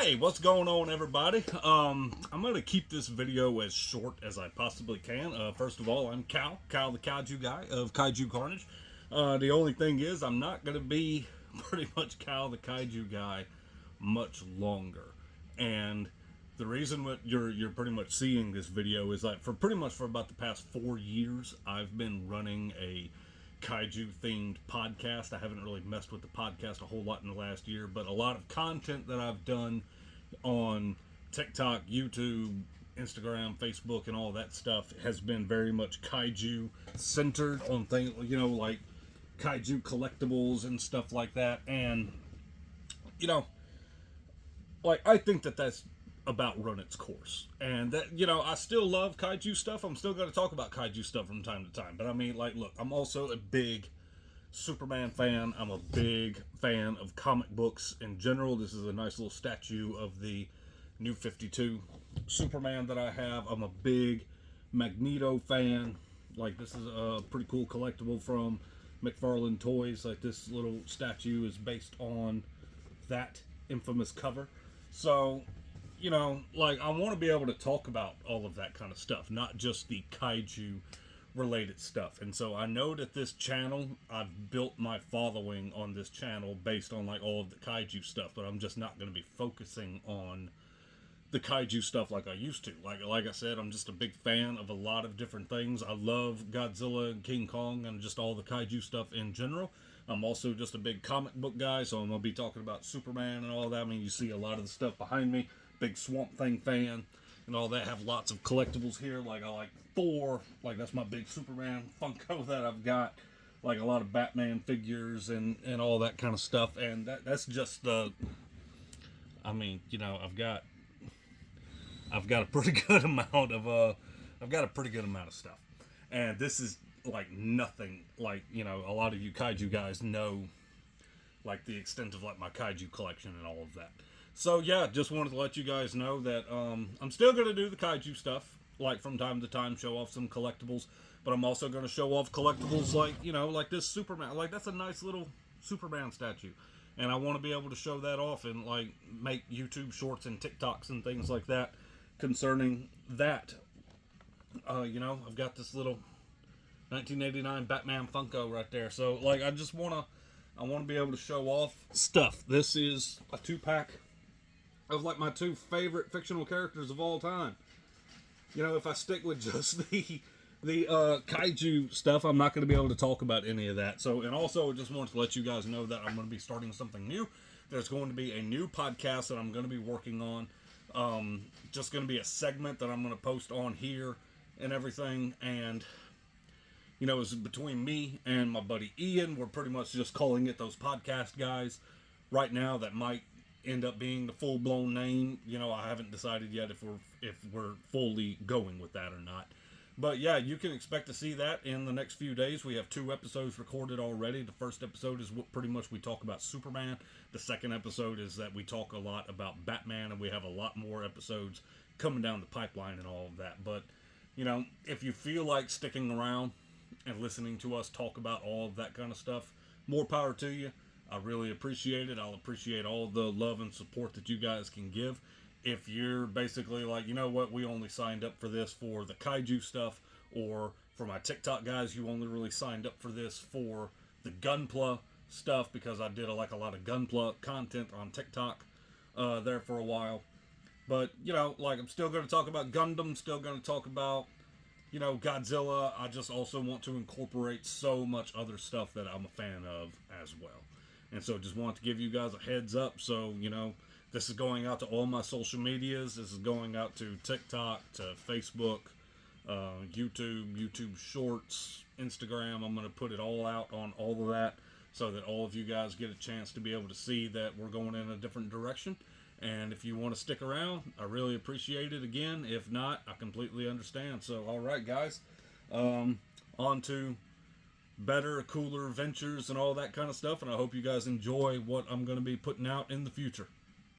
Hey, what's going on, everybody? I'm going to keep this video as short as I possibly can. First of all, I'm Kal the Kaiju guy of Kaiju Karnage. The only thing is, I'm not going to be pretty much Kal the Kaiju guy much longer. And the reason what you're pretty much seeing this video is that for about the past 4 years, I've been running a kaiju themed podcast. I haven't really messed with the podcast a whole lot in the last year, but a lot of content that I've done on TikTok, YouTube, Instagram, Facebook, and all that stuff has been very much kaiju centered on things, like kaiju collectibles and stuff like that. And I think that that's about run its course. And that, I still love kaiju stuff. I'm still going to talk about kaiju stuff from time to time. But I mean, look, I'm also a big Superman fan. I'm a big fan of comic books in general. This is a nice little statue of the New 52 Superman that I have. I'm a big Magneto fan. Like, this is a pretty cool collectible from McFarlane Toys. Like, this little statue is based on that infamous cover. So, I want to be able to talk about all of that kind of stuff, not just the kaiju related stuff. And so I know that this channel, I've built my following on this channel based on all of the kaiju stuff, but I'm just not going to be focusing on the kaiju stuff like I used to. Like I said, I'm just a big fan of a lot of different things. I love Godzilla and King Kong and just all the kaiju stuff in general. I'm also just a big comic book guy, so I'm going to be talking about Superman and all that. I mean, you see a lot of the stuff behind me. Big Swamp Thing fan and all that. Have lots of collectibles here. I like Thor. That's my big Superman Funko that I've got. A lot of Batman figures and all that kind of stuff. And that's just the. I've got a pretty good amount of stuff. And this is nothing. A lot of you kaiju guys know the extent of my kaiju collection and all of that. So yeah, just wanted to let you guys know that I'm still going to do the kaiju stuff, from time to time, show off some collectibles, but I'm also going to show off collectibles like this Superman. That's a nice little Superman statue, and I want to be able to show that off and make YouTube shorts and TikToks and things like that concerning that. I've got this little 1989 Batman Funko right there, so I want to be able to show off stuff. This is a 2-pack of my 2 favorite fictional characters of all time. If I stick with just the kaiju stuff, I'm not going to be able to talk about any of that. So, and also I just wanted to let you guys know that I'm going to be starting something new. There's going to be a new podcast that I'm going to be working on. Just going to be a segment that I'm going to post on here and everything. And it's between me and my buddy Ian. We're pretty much just calling it those podcast guys right now. That might end up being the full-blown name. I haven't decided yet if we're fully going with that or not. But yeah, you can expect to see that in the next few days. We have 2 episodes recorded already. The first episode is pretty much we talk about Superman. The second episode is that we talk a lot about Batman, and we have a lot more episodes coming down the pipeline and all of that. But if you feel like sticking around and listening to us talk about all of that kind of stuff, more power to you. I really appreciate it. I'll appreciate all the love and support that you guys can give. If you're basically we only signed up for this for the kaiju stuff, or for my TikTok guys, you only really signed up for this for the Gunpla stuff, because I did a lot of Gunpla content on TikTok there for a while. But, I'm still going to talk about Gundam, still going to talk about Godzilla. I just also want to incorporate so much other stuff that I'm a fan of as well. And so just want to give you guys a heads up. So, this is going out to all my social medias. This is going out to TikTok, to Facebook, YouTube Shorts, Instagram. I'm going to put it all out on all of that so that all of you guys get a chance to be able to see that we're going in a different direction. And if you want to stick around, I really appreciate it. Again, if not, I completely understand. So, all right, guys, on to better, cooler ventures and all that kind of stuff. And I hope you guys enjoy what I'm going to be putting out in the future.